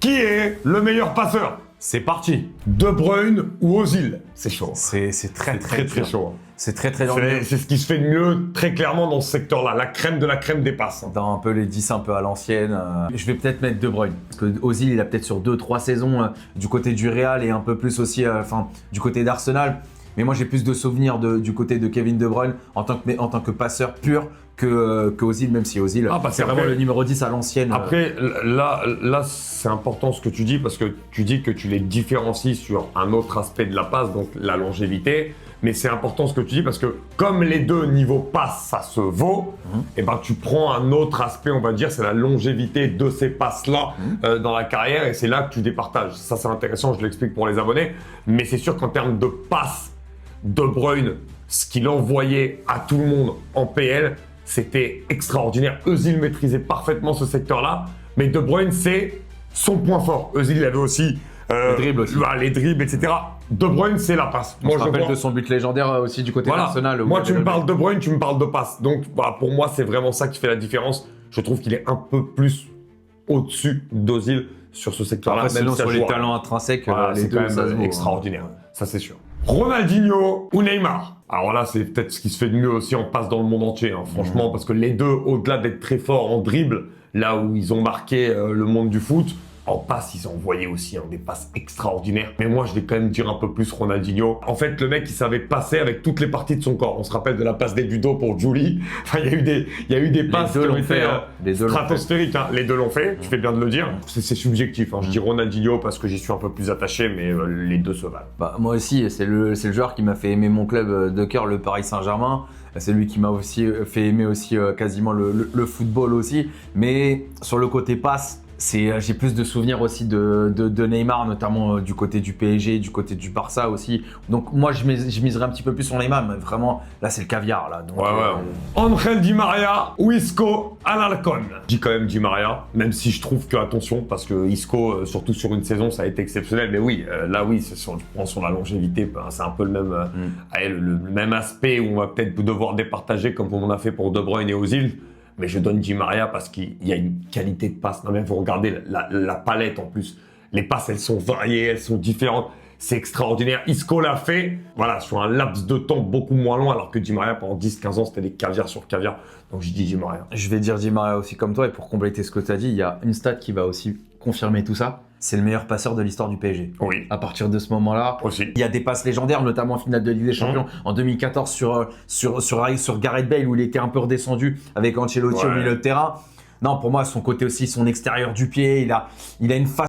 Qui est le meilleur passeur? C'est parti. De Bruyne ou Ozil? C'est chaud. C'est très chaud. C'est très dur. C'est ce qui se fait de mieux très clairement dans ce secteur-là. La crème de la crème des passes. Dans un peu les 10 un peu à l'ancienne. Je vais peut-être mettre De Bruyne. Parce que Ozil, il a peut-être sur 2-3 saisons du côté du Real et un peu plus aussi du côté d'Arsenal. Mais moi, j'ai plus de souvenirs du côté de Kevin De Bruyne en tant que passeur pur que Ozil, même si Ozil, c'est vraiment le numéro 10 à l'ancienne. Après, là c'est important ce que tu dis parce que tu dis que tu les différencies sur un autre aspect de la passe, donc la longévité. Mais c'est important ce que tu dis parce que comme les deux niveaux passe, ça se vaut, et ben tu prends un autre aspect, on va dire, c'est la longévité de ces passes-là dans la carrière et c'est là que tu départages. Ça, c'est intéressant, je l'explique pour les abonnés. Mais c'est sûr qu'en termes de passes, De Bruyne, ce qu'il envoyait à tout le monde en PL, c'était extraordinaire. Özil maîtrisait parfaitement ce secteur-là, mais De Bruyne, c'est son point fort. Özil, il avait aussi les dribbles, etc. De Bruyne, c'est la passe. Moi, je me rappelle de son but légendaire aussi du côté d'Arsenal. Moi, tu me parles de Bruyne, tu me parles de passe. Donc, pour moi, c'est vraiment ça qui fait la différence. Je trouve qu'il est un peu plus au-dessus d'Ozil sur ce secteur-là. Après, sinon, sur les talents intrinsèques, les deux, quand même extraordinaire. Ça, c'est sûr. Ronaldinho ou Neymar? Alors là, c'est peut-être ce qui se fait de mieux aussi en passe dans le monde entier, franchement, parce que les deux, au-delà d'être très forts en dribble, là où ils ont marqué le monde du foot, en passe, ils ont envoyé aussi des passes extraordinaires. Mais moi, je vais quand même dire un peu plus Ronaldinho. En fait, le mec, il savait passer avec toutes les parties de son corps. On se rappelle de la passe des Budo pour Julie. Enfin, il y a eu des passes qui ont été stratosphériques. Les deux l'ont fait, tu fais bien de le dire. C'est subjectif. Je dis Ronaldinho parce que j'y suis un peu plus attaché, mais les deux se valent. Moi aussi, c'est le joueur qui m'a fait aimer mon club de cœur, le Paris Saint-Germain. C'est lui qui m'a aussi fait aimer aussi quasiment le football aussi. Mais sur le côté passe, j'ai plus de souvenirs aussi de Neymar, notamment du côté du PSG, du côté du Barça aussi. Donc moi, je miserais un petit peu plus sur Neymar, mais vraiment, là, c'est le caviar. Là. Donc, Angel Di Maria ou Isco Alarcón? Je dis quand même Di Maria, même si je trouve que, attention, parce que Isco, surtout sur une saison, ça a été exceptionnel. Mais oui, je prends sur la longévité, c'est un peu le même aspect où on va peut-être devoir départager comme on a fait pour De Bruyne et Ozil. Mais je donne Di Maria parce qu'il y a une qualité de passe. Non, mais vous regardez la palette en plus. Les passes, elles sont variées, elles sont différentes. C'est extraordinaire. Isco l'a fait, sur un laps de temps beaucoup moins long, alors que Di Maria, pendant 10-15 ans, c'était des caviar sur caviar. Donc, je dis Di Maria. Je vais dire Di Maria aussi comme toi. Et pour compléter ce que tu as dit, il y a une stat qui va aussi confirmer tout ça. C'est le meilleur passeur de l'histoire du PSG. Oui. À partir de ce moment-là, aussi. Il y a des passes légendaires, notamment en finale de Ligue des Champions en 2014 sur Gareth Bale où il était un peu redescendu avec Ancelotti au milieu de terrain. Non, pour moi, son côté aussi, son extérieur du pied, il a une face